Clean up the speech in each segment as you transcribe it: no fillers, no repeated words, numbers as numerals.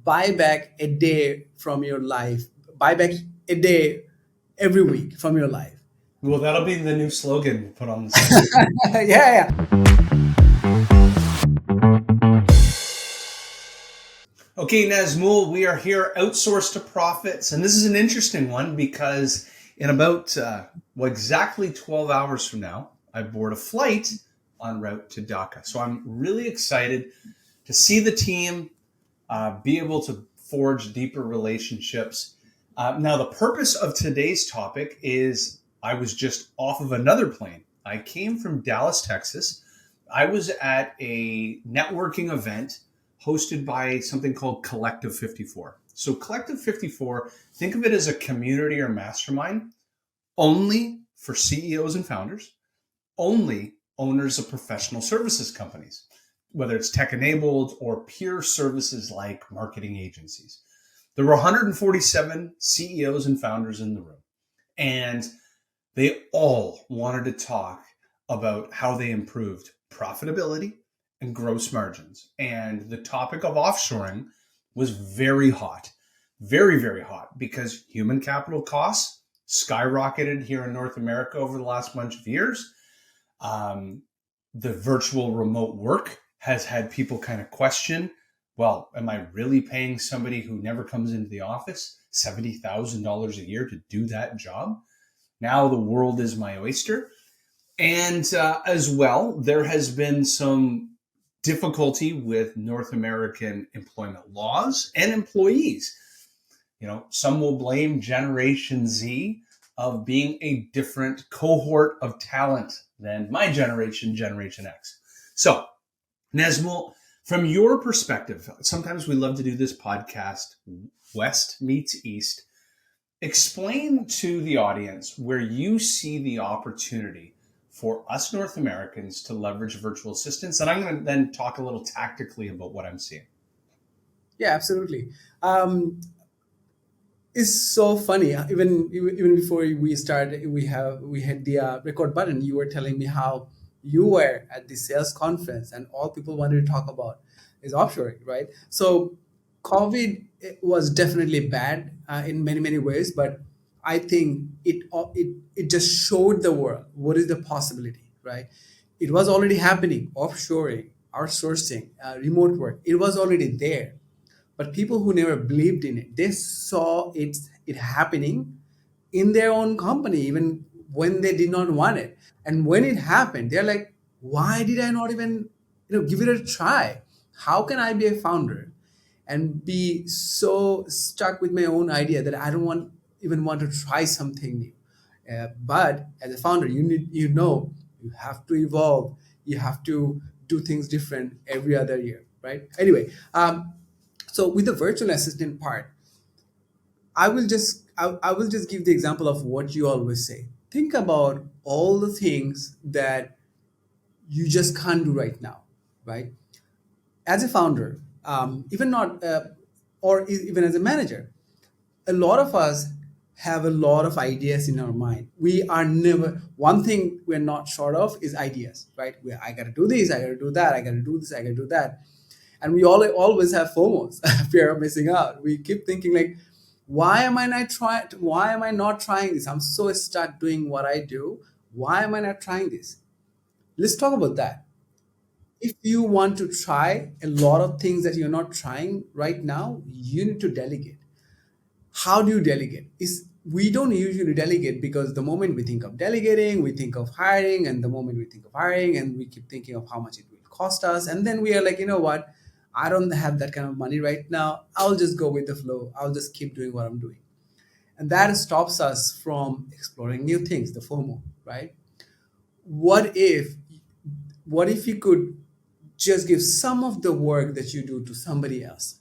buy back a day from your life, buy back a day every week from your life. Well, that'll be the new slogan we'll put on the site. Yeah, Okay, Nazmul, we are here, Outsource to Profits. And this is an interesting one because in about, exactly 12 hours from now, I board a flight en route to Dhaka. So I'm really excited to see the team, be able to forge deeper relationships. Now, the purpose of today's topic is I was just off of another plane. I came from Dallas, Texas. I was at a networking event hosted by something called Collective 54. So Collective 54, think of it as a community or mastermind only for CEOs and founders, only owners of professional services companies, whether it's tech enabled or peer services like marketing agencies. There were 147 CEOs and founders in the room, and they all wanted to talk about how they improved profitability and gross margins. And the topic of offshoring was very hot, very, very hot, because human capital costs skyrocketed here in North America over the last bunch of years. The virtual remote work has had people kind of question, well, am I really paying somebody who never comes into the office $70,000 a year to do that job? Now the world is my oyster. And as well, there has been some difficulty with North American employment laws and employees. Some will blame Generation Z of being a different cohort of talent than my generation, Generation X. So, Nazmul, from your perspective, sometimes we love to do this podcast, West meets East. Explain to the audience where you see the opportunity for us North Americans to leverage virtual assistants. And I'm going to then talk a little tactically about what I'm seeing. yeah, absolutely. It's so funny. Even before we started, we had the record button. You were telling me how you were at the sales conference, and all people wanted to talk about is offshoring, right? So, COVID was definitely bad in many ways, but I think it just showed the world what is the possibility, right? It was already happening, offshoring, outsourcing, remote work. It was already there, but people who never believed in it, they saw it happening in their own company even when they did not want it. And when it happened, they're like, why did I not even give it a try? How can I be a founder and be so stuck with my own idea that I don't want to try something new? But as a founder, you have to evolve. You have to do things different every other year, right? Anyway, so with the virtual assistant part, I will just give the example of what you always say. Think about all the things that you just can't do right now, right? As a founder, even not even as a manager, a lot of us have a lot of ideas in our mind. We are never one thing we're not short of is ideas, right? I got to do this, I got to do that, I got to do this, I got to do that, and we all always have FOMOs, fear of missing out. We keep thinking like, why am I not trying this? I'm so stuck doing what I do. Why am I not trying this? Let's talk about that. If you want to try a lot of things that you're not trying right now, you need to delegate. How do you delegate? Is We don't usually delegate because the moment we think of delegating, we think of hiring, and the moment we think of hiring, and we keep thinking of how much it will cost us, and then we are like, you know what? I don't have that kind of money right now. I'll just go with the flow. I'll just keep doing what I'm doing, and that stops us from exploring new things. The FOMO, right? What if you could just give some of the work that you do to somebody else?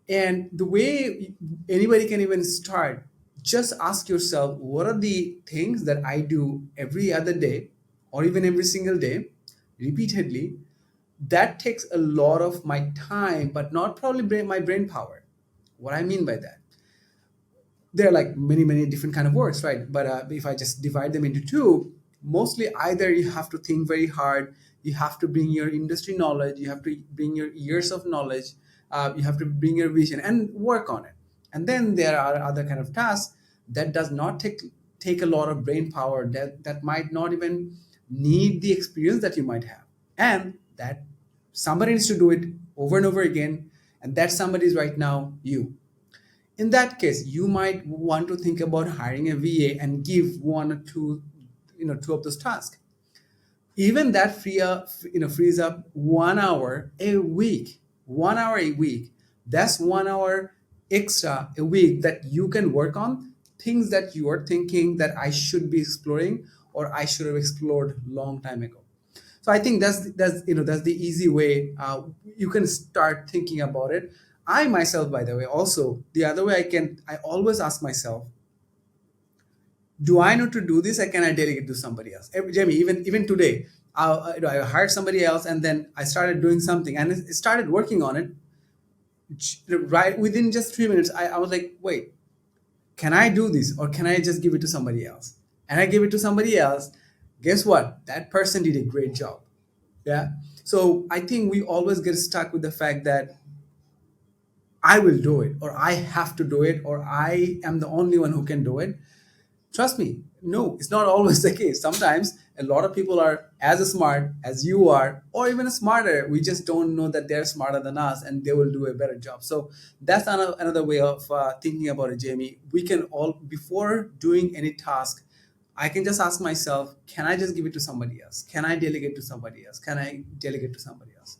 And the way anybody can even start, just ask yourself, what are the things that I do every other day or even every single day repeatedly that takes a lot of my time, but not probably my brain power? What I mean by that, there are like many different kind of works, right? But if I just divide them into two, mostly either you have to think very hard, you have to bring your industry knowledge, you have to bring your years of knowledge, You have to bring your vision and work on it. And then there are other kind of tasks that does not take a lot of brain power, that might not even need the experience that you might have, and that somebody needs to do it over and over again, and that somebody is right now you. In that case, you might want to think about hiring a VA and give one or two, two of those tasks. Even that frees up 1 hour a week. 1 hour a week. That's 1 hour extra a week that you can work on things that you are thinking that I should be exploring or I should have explored long time ago. So I think that's the easy way you can start thinking about it. I myself, by the way, also the other way I always ask myself, do I need to do this, or can I delegate to somebody else? Jamie, even today, I hired somebody else, and then I started doing something, and it started working on it. Right within just 3 minutes, I was like, wait, can I do this, or can I just give it to somebody else? And I gave it to somebody else. Guess what? That person did a great job. Yeah. So I think we always get stuck with the fact that I will do it, or I have to do it, or I am the only one who can do it. Trust me, no, it's not always the case. Sometimes a lot of people are as smart as you are, or even smarter. We just don't know that they're smarter than us and they will do a better job. So that's another way of thinking about it, Jamie. We can all, before doing any task, I can just ask myself, can I just give it to somebody else? Can I delegate to somebody else? Can I delegate to somebody else?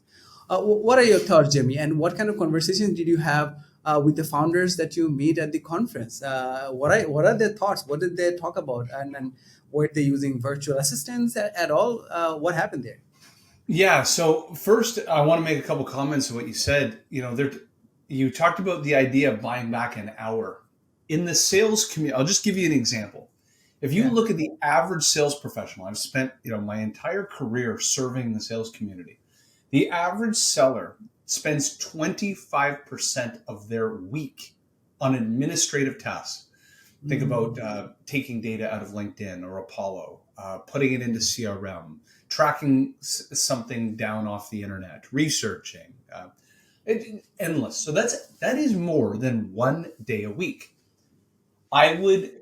What are your thoughts, Jamie? And what kind of conversations did you have with the founders that you meet at the conference? What are their thoughts? What did they talk about? And were they using virtual assistants at all? What happened there? Yeah. So first, I want to make a couple comments on what you said. You talked about the idea of buying back an hour in the sales community. I'll just give you an example. If you Yeah. look at the average sales professional, I've spent my entire career serving the sales community. The average seller spends 25% of their week on administrative tasks. Think about Mm. taking data out of LinkedIn or Apollo, putting it into CRM, tracking something down off the internet, researching, endless. So that is more than 1 day a week. I would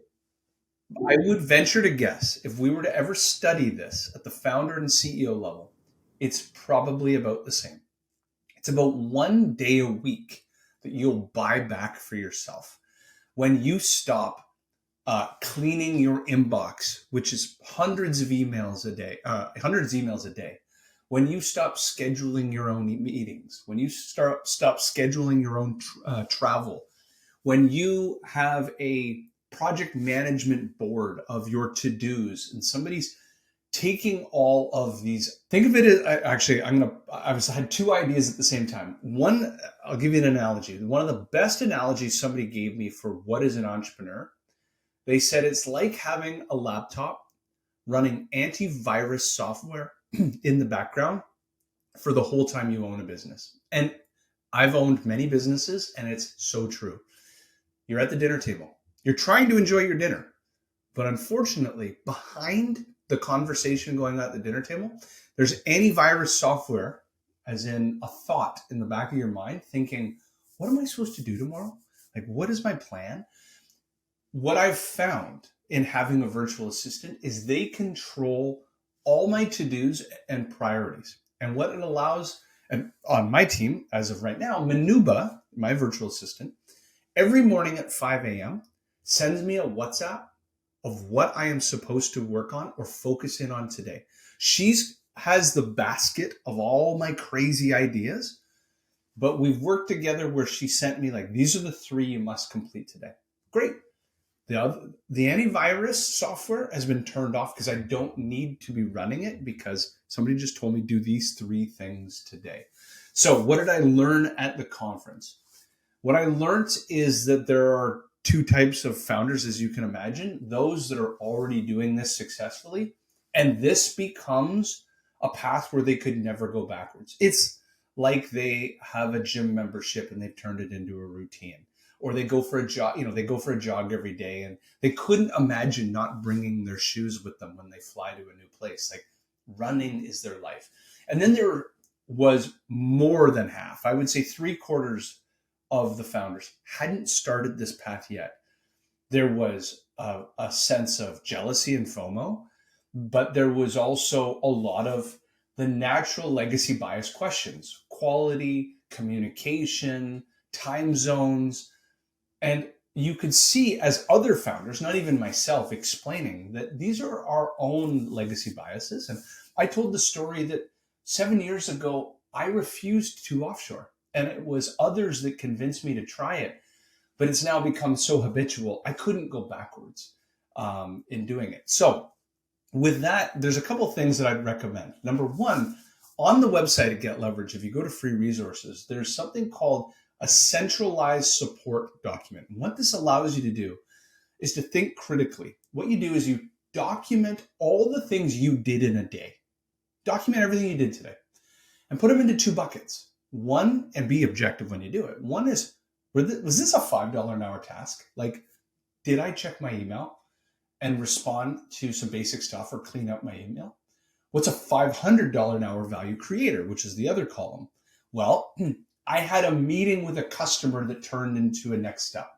I would venture to guess, if we were to ever study this at the founder and CEO level, it's probably about the same. It's about 1 day a week that you'll buy back for yourself when you stop cleaning your inbox, which is hundreds of emails a day. When you stop scheduling your own meetings, when you stop scheduling your own travel, when you have a project management board of your to-dos and somebody's taking all of these, think of it as, actually I had two ideas at the same time. One, I'll give you an analogy. One of the best analogies somebody gave me for what is an entrepreneur, they said it's like having a laptop running antivirus software in the background for the whole time you own a business. And I've owned many businesses, and it's so true. You're at the dinner table. You're trying to enjoy your dinner. But unfortunately, behind the conversation going on at the dinner table, there's antivirus software, as in a thought in the back of your mind, thinking, what am I supposed to do tomorrow? Like, what is my plan? What I've found in having a virtual assistant is they control all my to-dos and priorities. And what it allows, and on my team, as of right now, Manuba, my virtual assistant, every morning at 5 a.m. sends me a WhatsApp of what I am supposed to work on or focus in on today. She's has the basket of all my crazy ideas, but we've worked together where she sent me like, these are the 3 you must complete today. Great. The antivirus software has been turned off because I don't need to be running it, because somebody just told me do these 3 things today. So what did I learn at the conference? What I learned is that there are 2 types of founders, as you can imagine, those that are already doing this successfully. And this becomes a path where they could never go backwards. It's like they have a gym membership and they've turned it into a routine, or they go for a jog, they go for a jog every day, and they couldn't imagine not bringing their shoes with them when they fly to a new place. Like, running is their life. And then there are was more than half. I would say three-quarters of the founders hadn't started this path yet. There was a sense of jealousy and FOMO, but there was also a lot of the natural legacy bias questions: quality, communication, time zones. And you could see, as other founders, not even myself, explaining that these are our own legacy biases. And I told the story that 7 years ago, I refused to offshore, and it was others that convinced me to try it. But it's now become so habitual, I couldn't go backwards in doing it. So, with that, there's a couple things that I'd recommend. Number one, on the website at Get Leverage, if you go to free resources, there's something called a centralized support document. And what this allows you to do is to think critically. What you do is you document all the things you did in a day. Document everything you did today and put them into two buckets. One, and be objective when you do it. One is, was this a $5 an hour task? Like, did I check my email and respond to some basic stuff or clean up my email? What's a $500 an hour value creator, which is the other column? Well, I had a meeting with a customer that turned into a next step.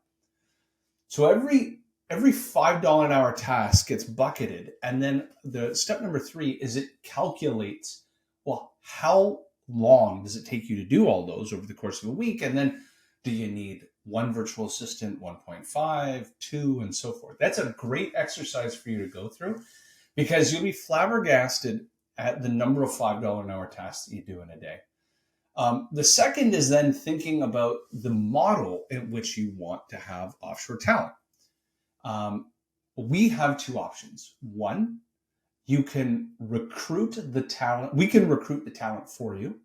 So every $5 an hour task gets bucketed. And then the step number 3 is it calculates, well, how long does it take you to do all those over the course of a week? And then do you need one virtual assistant, 1.5, 2, and so forth? That's a great exercise for you to go through, because you'll be flabbergasted at the number of $5 an hour tasks that you do in a day. The second is then thinking about the model in which you want to have offshore talent. We have two options. One, you can recruit the talent. We can recruit the talent for you.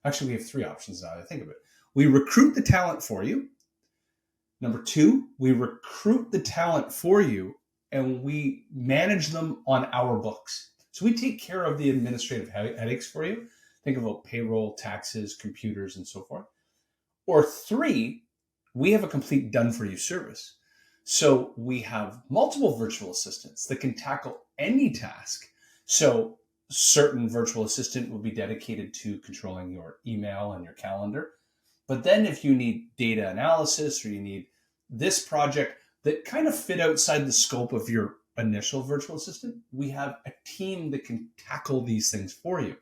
Actually, we have 3 options now that I think of it. We recruit the talent for you. Number 2, we recruit the talent for you and we manage them on our books. So we take care of the administrative headaches for you. Think about payroll, taxes, computers, and so forth. Or 3, we have a complete done-for-you service. So we have multiple virtual assistants that can tackle any task. So certain virtual assistant will be dedicated to controlling your email and your calendar. But then if you need data analysis or you need this project that kind of fit outside the scope of your initial virtual assistant, we have a team that can tackle these things for you.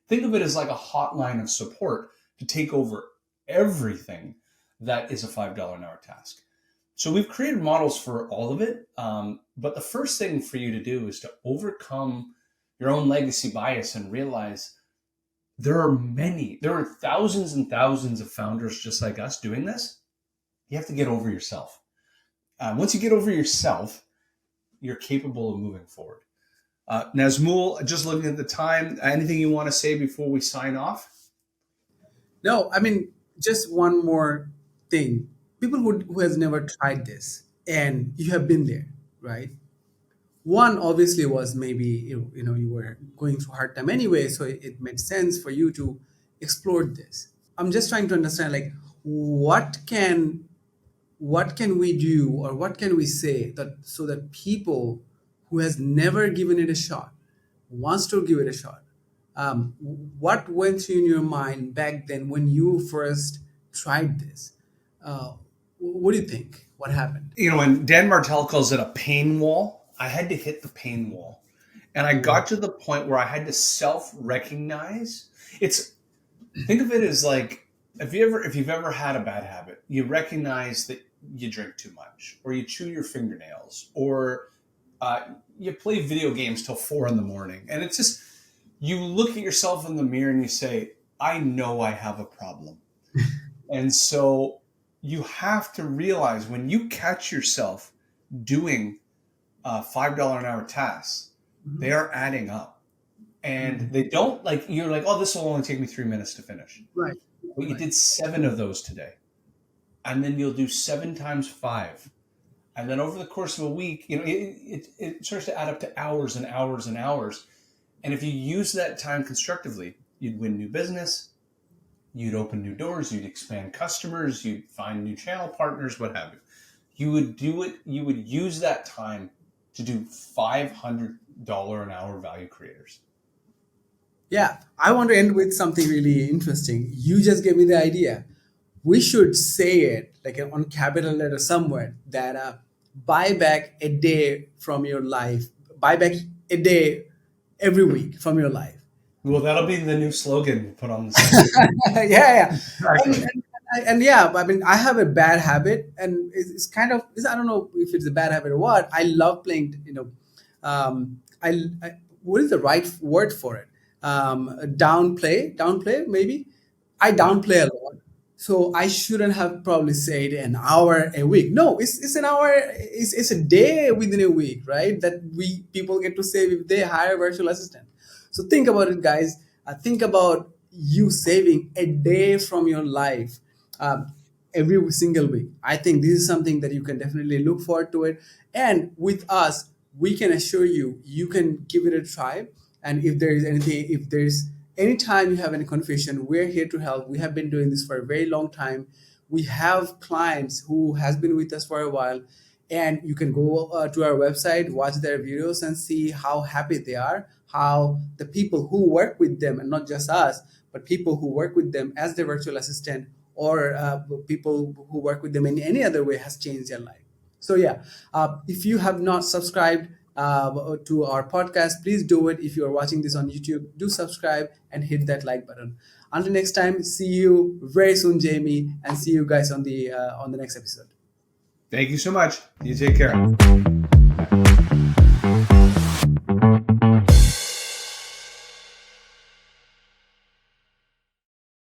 Think of it as like a hotline of support to take over everything that is a $5 an hour task. So we've created models for all of it. But the first thing for you to do is to overcome your own legacy bias and realize there are thousands and thousands of founders just like us doing this. You have to get over yourself. Once you get over yourself, you're capable of moving forward. Nazmul, just looking at the time, anything you want to say before we sign off? No, I mean, just one more thing. People who has never tried this, and you have been there, right? One obviously was maybe you were going through hard time anyway, so it made sense for you to explore this. I'm just trying to understand, like, what can what can we do, or what can we say that so that people who has never given it a shot wants to give it a shot. What went through in your mind back then when you first tried this? uh, what do you think, what happened? When Dan Martell calls it a pain wall, I had to hit the pain wall. And I got to the point where I had to self-recognize. Think of it as like, if you've ever had a bad habit, you recognize that you drink too much, or you chew your fingernails, or you play video games till 4 a.m. And it's just, you look at yourself in the mirror and you say, I know I have a problem. And so you have to realize when you catch yourself doing $5 an hour tasks, they are adding up. And they don't, like, you're like, oh, this will only take me 3 minutes to finish. Right. But you did 7 of those today. And then you'll do 7 times 5. And then over the course of a week, it starts to add up to hours and hours and hours. And if you use that time constructively, you'd win new business, you'd open new doors, you'd expand customers, you'd find new channel partners, what have you. You would do it, you would use that time to do $500 an hour value creators. Yeah, I want to end with something really interesting. You just gave me the idea. We should say it like on capital letter somewhere that buy back a day from your life, buy back a day every week from your life. Well, that'll be the new slogan we'll put on the site. Yeah, yeah. And, Exactly. and yeah, I mean, I have a bad habit, and it's kind of I don't know if it's a bad habit or what. I love playing. I what is the right word for it? Downplay maybe. I downplay a lot, so I shouldn't have probably said an hour a week. No, it's an hour. It's a day within a week, right? That we people get to save if they hire a virtual assistant. So think about it, guys. Think about you saving a day from your life every single week. I think this is something that you can definitely look forward to it. And with us, we can assure you, you can give it a try. And if there is anything, if there's any time you have any confusion, we're here to help. We have been doing this for a very long time. We have clients who has been with us for a while, and you can go to our website, watch their videos, and see how happy they are, how the people who work with them, and not just us, but people who work with them as their virtual assistant, or people who work with them in any other way, has changed their life. So yeah, if you have not subscribed to our podcast, please do it. If you are watching this on YouTube, do subscribe and hit that like button. Until next time, see you very soon, Jamie, and see you guys on the next episode. Thank you so much. You take care.